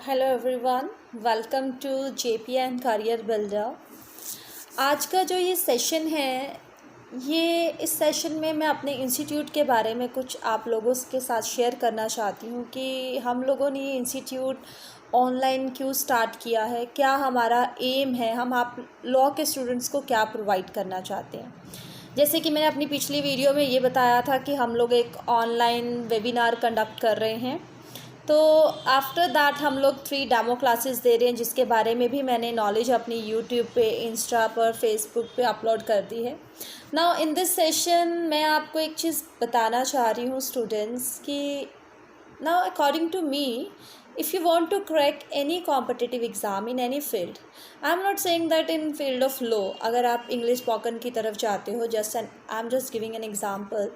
Hello everyone, welcome to JP and career builder. आज का जो ये सेशन है, ये इस सेशन में मैं अपने इंस्टीट्यूट के बारे में कुछ आप लोगों के साथ शेयर करना चाहती हूँ कि हम लोगों ने ये इंस्टीट्यूट ऑनलाइन क्यों स्टार्ट किया है, क्या हमारा एम है, हम आप लॉ के स्टूडेंट्स को क्या प्रोवाइड करना चाहते हैं। जैसे कि मैंने अपनी पिछली वीडियो में ये बताया था कि हम लोग एक ऑनलाइन वेबिनार कंडक्ट कर रहे हैं, तो आफ्टर दैट हम लोग 3 डेमो क्लासेस दे रहे हैं, जिसके बारे में भी मैंने नॉलेज अपनी यूट्यूब पे, इंस्टा पर, फेसबुक पे अपलोड कर दी है। नाउ इन दिस सेशन मैं आपको एक चीज़ बताना चाह रही हूँ स्टूडेंट्स कि now according to me, if you want to crack any competitive exam in any field, I am not saying that in field of law, अगर आप इंग्लिश स्पोकन की तरफ जाते हो, I am just giving an example,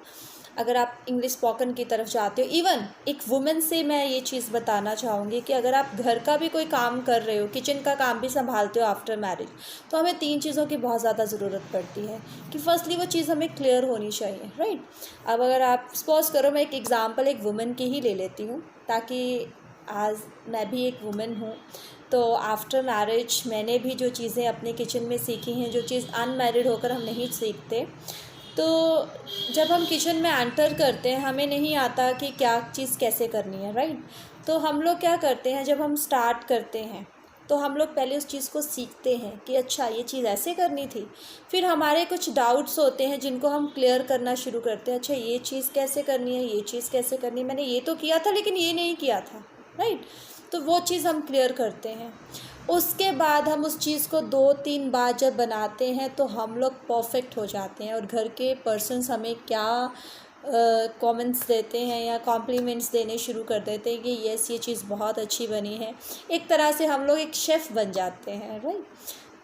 अगर आप English spoken की तरफ जाते हो, इवन एक वुमेन से मैं ये चीज़ बताना चाहूँगी कि अगर आप घर का भी कोई काम कर रहे हो, किचन का काम भी संभालते हो आफ्टर मैरिज, तो हमें 3 चीज़ों की बहुत ज़्यादा ज़रूरत पड़ती है कि फर्स्टली वो चीज़ हमें क्लियर होनी चाहिए, राइट। अब अगर आप सपोज करो, मैं एक एग्ज़ाम्पल एक वुमेन की ही ले लेती हूँ, ताकि आज मैं भी एक वुमेन हूँ, तो आफ्टर मैरिज मैंने भी जो चीज़ें अपने किचन में सीखी हैं, जो चीज़ अनमैरिड होकर हम नहीं सीखते, तो जब हम किचन में एंटर करते हैं हमें नहीं आता कि क्या चीज़ कैसे करनी है, राइट। तो हम लोग क्या करते हैं, जब हम स्टार्ट करते हैं तो हम लोग पहले उस चीज़ को सीखते हैं कि अच्छा ये चीज़ ऐसे करनी थी। फिर हमारे कुछ डाउट्स होते हैं जिनको हम क्लियर करना शुरू करते हैं, अच्छा ये चीज़ कैसे करनी है, ये चीज़ कैसे करनी है, मैंने ये तो किया था लेकिन ये नहीं किया था, राइट। तो वो चीज़ हम क्लियर करते हैं। उसके बाद हम उस चीज़ को 2-3 बार जब बनाते हैं तो हम लोग परफेक्ट हो जाते हैं, और घर के पर्सन्स हमें क्या कमेंट्स देते हैं या कॉम्प्लीमेंट्स देने शुरू कर देते हैं कि यस ये चीज़ बहुत अच्छी बनी है। एक तरह से हम लोग एक शेफ़ बन जाते हैं, राइट।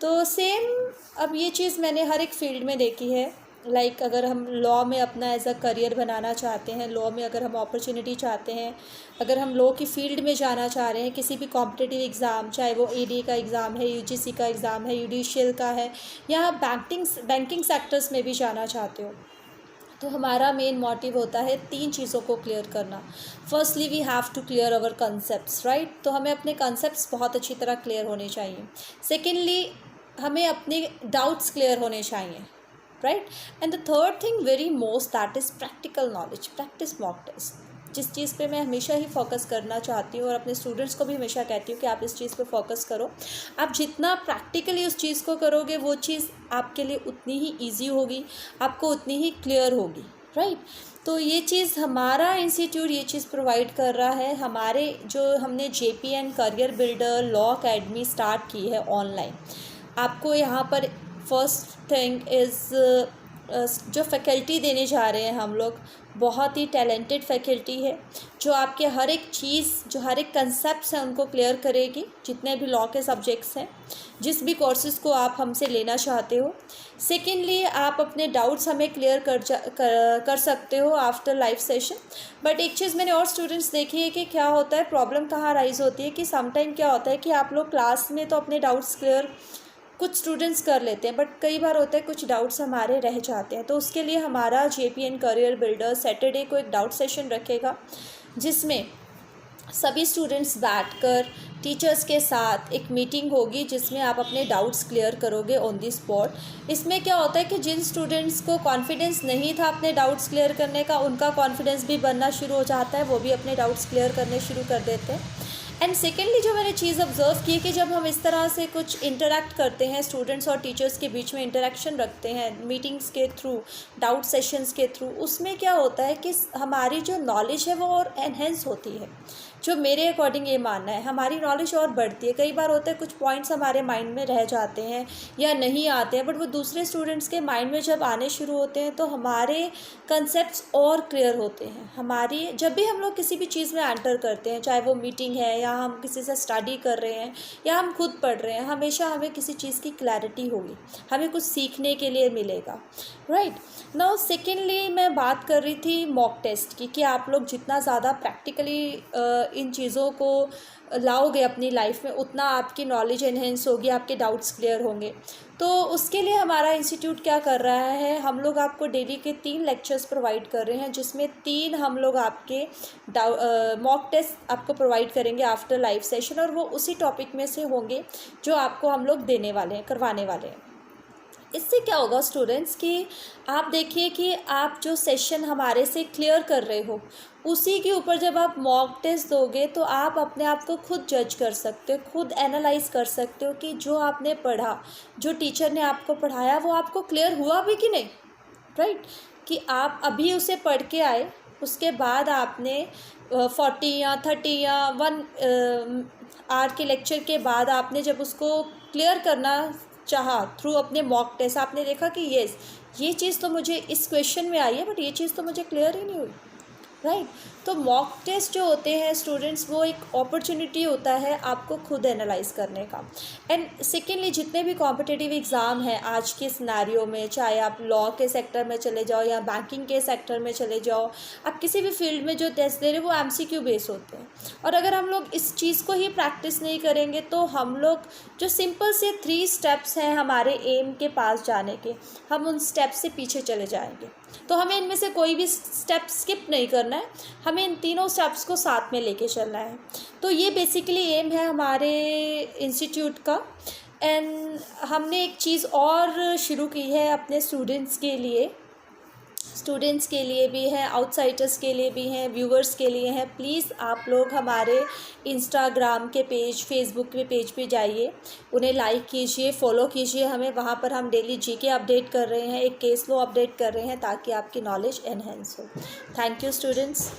तो सेम अब ये चीज़ मैंने हर एक फील्ड में देखी है। लाइक अगर हम लॉ में अपना एज अ करियर बनाना चाहते हैं, लॉ में अगर हम अपॉर्चुनिटी चाहते हैं, अगर हम लॉ की फील्ड में जाना चाह रहे हैं, किसी भी कॉम्पिटिटिव एग्ज़ाम, चाहे वो ईडी का एग्ज़ाम है, यूजीसी का एग्ज़ाम है, जुडिशियल का है, या बैंकिंग सेक्टर्स में भी जाना चाहते हो, तो हमारा मेन मोटिव होता है 3 चीज़ों को क्लियर करना। Firstly we have to clear our concepts, right. तो हमें अपने कंसेप्ट्स बहुत अच्छी तरह क्लियर होने चाहिए। सेकेंडली हमें अपने डाउट्स क्लियर होने चाहिए, right. And the third thing very most, that is practical knowledge, practice mock test, जिस चीज़ पे मैं हमेशा ही फोकस करना चाहती हूँ और अपने स्टूडेंट्स को भी हमेशा कहती हूँ कि आप इस चीज़ पे फोकस करो। आप जितना प्रैक्टिकली उस चीज़ को करोगे वो चीज़ आपके लिए उतनी ही ईजी होगी, आपको उतनी ही क्लियर होगी, राइट। तो ये चीज़ हमारा इंस्टीट्यूट ये चीज़ प्रोवाइड कर रहा है। हमारे जो हमने JP and career builder law academy start की है ऑनलाइन, आपको यहाँ पर फर्स्ट थिंग इज़ जो फैकल्टी देने जा रहे हैं हम लोग, बहुत ही टैलेंटेड फैकल्टी है जो आपके हर एक चीज़, जो हर एक कंसेप्ट्स हैं उनको क्लियर करेगी, जितने भी लॉ के सब्जेक्ट्स हैं, जिस भी कोर्सेज़ को आप हमसे लेना चाहते हो। सेकेंडली आप अपने डाउट्स हमें क्लियर कर सकते हो आफ्टर लाइव सेशन। बट एक चीज़ मैंने और स्टूडेंट्स देखी है कि क्या होता है, प्रॉब्लम कहाँ राइज होती है कि समटाइम क्या होता है कि आप लोग क्लास में तो अपने डाउट्स क्लियर कुछ स्टूडेंट्स कर लेते हैं, बट कई बार होता है कुछ डाउट्स हमारे रह जाते हैं। तो उसके लिए हमारा JP and career builder Saturday को एक डाउट सेशन रखेगा, जिसमें सभी स्टूडेंट्स बैठकर टीचर्स के साथ एक मीटिंग होगी, जिसमें आप अपने डाउट्स क्लियर करोगे ऑन दी स्पॉट। इसमें क्या होता है कि जिन स्टूडेंट्स को कॉन्फिडेंस नहीं था अपने डाउट्स क्लियर करने का, उनका कॉन्फिडेंस भी बनना शुरू हो जाता है, वो भी अपने डाउट्स क्लियर करने शुरू कर देते हैं। एंड सेकेंडली जो मैंने चीज़ ऑब्ज़र्व की कि जब हम इस तरह से कुछ इंटरेक्ट करते हैं, स्टूडेंट्स और टीचर्स के बीच में इंटरेक्शन रखते हैं मीटिंग्स के थ्रू, डाउट सेशंस के थ्रू, उसमें क्या होता है कि हमारी जो नॉलेज है वो और एनहेंस होती है। जो मेरे अकॉर्डिंग ये मानना है, हमारी नॉलेज और बढ़ती है। कई बार होता है कुछ पॉइंट्स हमारे माइंड में रह जाते हैं या नहीं आते हैं, बट वो दूसरे स्टूडेंट्स के माइंड में जब आने शुरू होते हैं तो हमारे कंसेप्ट्स और क्लियर होते हैं। हमारी जब भी हम लोग किसी भी चीज़ में एंटर करते हैं, चाहे वो मीटिंग है या हम किसी से स्टडी कर रहे हैं या हम खुद पढ़ रहे हैं, हमेशा हमें किसी चीज़ की क्लैरिटी होगी, हमें कुछ सीखने के लिए मिलेगा, राइट। नाउ सेकेंडली मैं बात कर रही थी मॉक टेस्ट की, कि आप लोग जितना ज़्यादा प्रैक्टिकली इन चीज़ों को लाओगे अपनी लाइफ में, उतना आपकी नॉलेज एनहेंस होगी, आपके डाउट्स क्लियर होंगे। तो उसके लिए हमारा इंस्टीट्यूट क्या कर रहा है, हम लोग आपको डेली के 3 लेक्चर्स प्रोवाइड कर रहे हैं, जिसमें 3 हम लोग आपके मॉक टेस्ट आपको प्रोवाइड करेंगे आफ्टर लाइव सेशन, और वो उसी टॉपिक में से होंगे जो आपको हम लोग देने वाले हैं, करवाने वाले हैं। इससे क्या होगा स्टूडेंट्स कि आप देखिए कि आप जो सेशन हमारे से क्लियर कर रहे हो, उसी के ऊपर जब आप मॉक टेस्ट दोगे तो आप अपने आप को खुद जज कर सकते हो, खुद एनालाइज कर सकते हो कि जो आपने पढ़ा, जो टीचर ने आपको पढ़ाया, वो आपको क्लियर हुआ भी कि नहीं, राइट। कि आप अभी उसे पढ़ के आए, उसके बाद आपने 40 या 30 या 1 आवर के लेक्चर के बाद आपने जब उसको क्लियर करना चाहा थ्रू अपने मॉक टेस्ट, आपने देखा कि येस, ये चीज़ तो मुझे इस क्वेश्चन में आई है, बट ये चीज़ तो मुझे क्लियर ही नहीं हुई, राइट। तो मॉक टेस्ट जो होते हैं स्टूडेंट्स, वो एक अपॉर्चुनिटी होता है आपको खुद एनालाइज करने का। एंड सेकेंडली, जितने भी कॉम्पिटिटिव एग्ज़ाम हैं आज के सिनेरियो में, चाहे आप लॉ के सेक्टर में चले जाओ या बैंकिंग के सेक्टर में चले जाओ, आप किसी भी फील्ड में जो टेस्ट दे रहे हो वो MCQ बेस होते हैं। और अगर हम लोग इस चीज़ को ही प्रैक्टिस नहीं करेंगे तो हम लोग जो सिंपल से 3 स्टेप्स हैं हमारे एम के पास जाने के, हम उन स्टेप्स से पीछे चले जाएंगे। तो हमें इनमें से कोई भी स्टेप स्किप नहीं करना है, हमें इन तीनों स्टेप्स को साथ में लेके चलना है। तो ये बेसिकली एम है हमारे इंस्टीट्यूट का। एंड हमने एक चीज़ और शुरू की है अपने स्टूडेंट्स के लिए भी है, आउटसाइडर्स के लिए भी हैं, व्यूवर्स के लिए हैं। प्लीज़ आप लोग हमारे इंस्टाग्राम के पेज, फेसबुक के पेज पे जाइए, उन्हें लाइक कीजिए, फॉलो कीजिए हमें। वहाँ पर हम डेली GK अपडेट कर रहे हैं, एक केस लो अपडेट कर रहे हैं, ताकि आपकी नॉलेज एनहेंस हो। Thank you students.